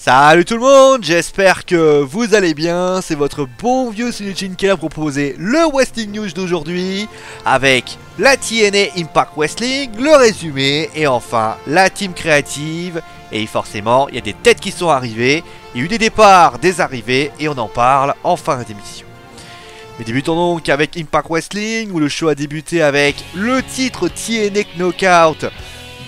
Salut tout le monde, j'espère que vous allez bien. C'est votre bon vieux Sunujin qui a proposé le Wrestling News d'aujourd'hui avec la TNA Impact Wrestling, le résumé et enfin la team créative. Et forcément, il y a des têtes qui sont arrivées, il y a eu des départs, des arrivées et on en parle en fin d'émission. Mais débutons donc avec Impact Wrestling où le show a débuté avec le titre TNA Knockout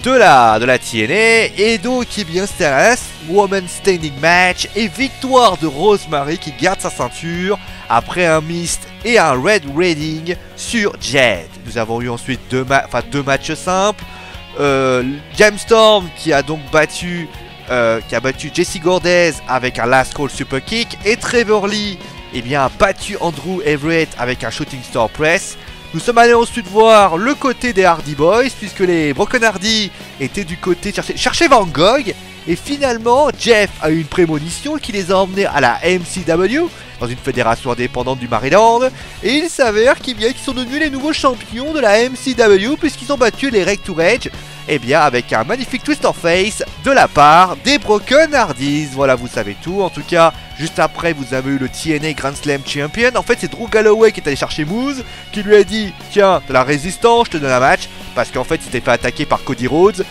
de la TNA et donc eh bien c'était un Last Woman Standing Match et victoire de Rosemary qui garde sa ceinture après un Mist et un Red Reading sur Jet. Nous avons eu ensuite deux matchs simples. James Storm qui a donc battu Jessie Gordez avec un Last Call Super Kick et Trevor Lee eh bien, a battu Andrew Everett avec un Shooting Star Press. Nous sommes allés ensuite voir le côté des Hardy Boys puisque les Broken Hardy étaient du côté chercher Van Gogh et finalement Jeff a eu une prémonition qui les a emmenés à la MCW dans une fédération indépendante du Maryland et il s'avère qu'ils sont devenus les nouveaux champions de la MCW puisqu'ils ont battu les Reg to Rage et bien avec un magnifique twist of face de la part des Broken Hardys. Voilà, vous savez tout. En tout cas, juste après, vous avez eu le TNA Grand Slam Champion. En fait, c'est Drew Galloway qui est allé chercher Moose, qui lui a dit « Tiens, de la résistance, je te donne un match. » Parce qu'en fait, il s'était fait attaquer par Cody Rhodes.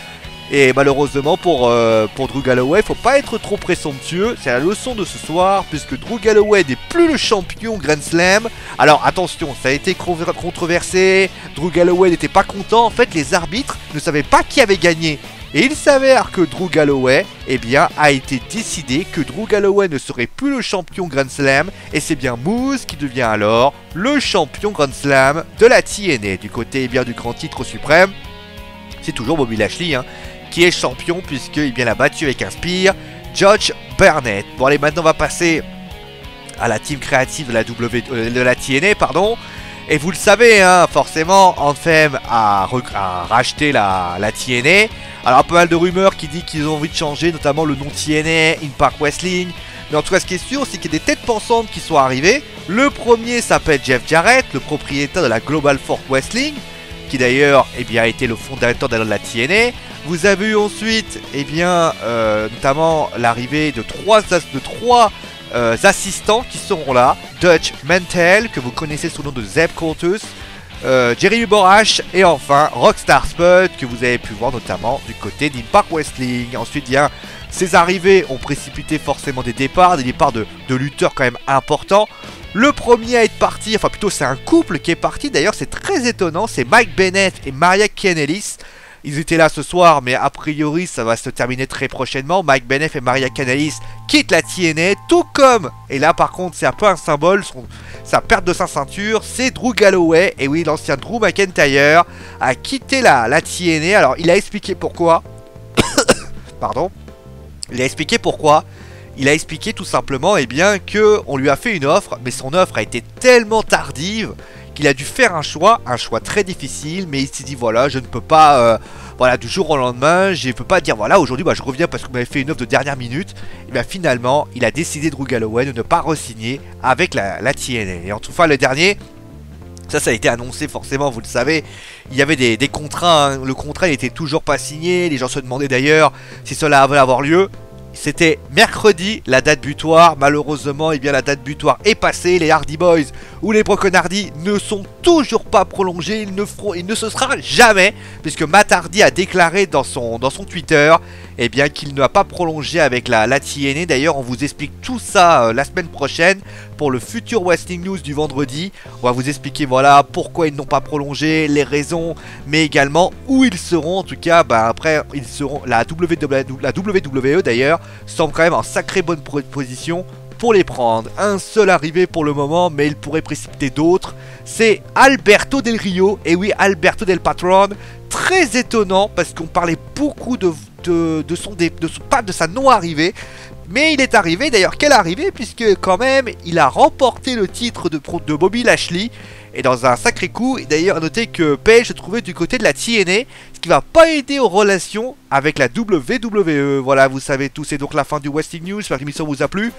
Et malheureusement pour Drew Galloway, faut pas être trop présomptueux. C'est la leçon de ce soir, puisque Drew Galloway n'est plus le champion Grand Slam. Alors attention, ça a été controversé. Drew Galloway n'était pas content. En fait, les arbitres ne savaient pas qui avait gagné. Et il s'avère que Drew Galloway, eh bien, a été décidé que Drew Galloway ne serait plus le champion Grand Slam. Et c'est bien Moose qui devient alors le champion Grand Slam de la TNA. Du côté eh bien, du grand titre suprême, c'est toujours Bobby Lashley, hein, qui est champion puisqu'il l'a battu avec un spear, Josh Barnett. Bon allez, maintenant on va passer à la team créative de la TNA, pardon. Et vous le savez, hein, forcément, Anthem a racheté la TNA. Alors pas mal de rumeurs qui disent qu'ils ont envie de changer, notamment le nom TNA, Impact Wrestling. Mais en tout cas, ce qui est sûr, c'est qu'il y a des têtes pensantes qui sont arrivées. Le premier s'appelle Jeff Jarrett, le propriétaire de la Global Force Wrestling, qui d'ailleurs eh bien, a été le fondateur de la TNA. Vous avez eu ensuite eh bien, notamment l'arrivée de trois assistants qui seront là. Dutch Mantel, que vous connaissez sous le nom de Zeb Cortus, Jerry Borash et enfin Rockstar Spud, que vous avez pu voir notamment du côté d'Impact Wrestling. Ensuite, bien, ces arrivées ont précipité forcément des départs de lutteurs quand même importants. Le premier à être parti, enfin plutôt c'est un couple qui est parti, d'ailleurs c'est très étonnant, c'est Mike Bennett et Maria Kanellis. Ils étaient là ce soir, mais a priori ça va se terminer très prochainement. Mike Bennett et Maria Kanellis quittent la TNA, tout comme, et là par contre c'est un peu un symbole, sa perte de sa ceinture, c'est Drew Galloway. Et oui, l'ancien Drew McIntyre a quitté la TNA. Alors il a expliqué pourquoi. Pardon. Il a expliqué pourquoi. Il a expliqué tout simplement eh bien, qu'on lui a fait une offre, mais son offre a été tellement tardive qu'il a dû faire un choix très difficile, mais il s'est dit voilà, je ne peux pas, voilà, du jour au lendemain, je ne peux pas dire voilà, aujourd'hui bah, je reviens parce que vous m'avez fait une offre de dernière minute. Et bien finalement, il a décidé, Drew Galloway, de ne pas re-signer avec la TNA. Et en tout cas, le dernier, ça a été annoncé forcément, vous le savez, il y avait des contrats, hein. Le contrat n'était toujours pas signé, les gens se demandaient d'ailleurs si cela allait avoir lieu. C'était mercredi, la date butoir. Malheureusement, eh bien, la date butoir est passée. Les Hardy Boys ou les Broken Hardy ne sont toujours pas prolongés. Il ne se sera jamais, puisque Matt Hardy a déclaré dans son Twitter eh bien, qu'il n'a pas prolongé avec la TNA. D'ailleurs, on vous explique tout ça la semaine prochaine pour le futur Wrestling News du vendredi. On va vous expliquer voilà pourquoi ils n'ont pas prolongé, les raisons, mais également où ils seront. En tout cas, bah, après, ils seront la WWE d'ailleurs semble quand même en sacrée bonne position pour les prendre. Un seul arrivé pour le moment, mais il pourrait précipiter d'autres. C'est Alberto Del Rio, et oui, Alberto Del Patron. Très étonnant parce qu'on parlait beaucoup de sa non-arrivée. Mais il est arrivé, d'ailleurs quelle arrivée, puisque quand même il a remporté le titre de Bobby Lashley. Et dans un sacré coup, et d'ailleurs à noter que Page se trouvait du côté de la TNA, ce qui va pas aider aux relations avec la WWE. Voilà, vous savez tout, c'est donc la fin du Wrestling News, j'espère que l'émission vous a plu.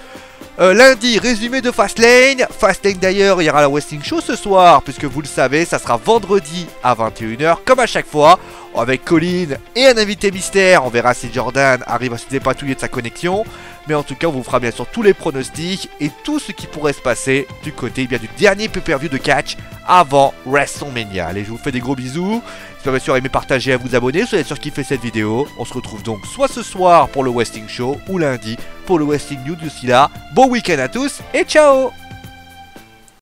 Lundi, résumé de Fastlane. Fastlane d'ailleurs, il y aura la Wrestling Show ce soir, puisque vous le savez, ça sera vendredi à 21 h, comme à chaque fois, avec Colin et un invité mystère verra si Jordan arrive à se dépatouiller de sa connexion. Mais en tout cas, on vous fera bien sûr tous les pronostics et tout ce qui pourrait se passer du côté du dernier pay-per-view de catch avant WrestleMania. Allez, je vous fais des gros bisous. J'espère bien sûr aimer, partager, à vous abonner. Soyez sûr qu'il fait cette vidéo. On se retrouve donc soit ce soir pour le Wrestling Show ou lundi pour le Wrestling News. D'ici là, bon week-end à tous et ciao!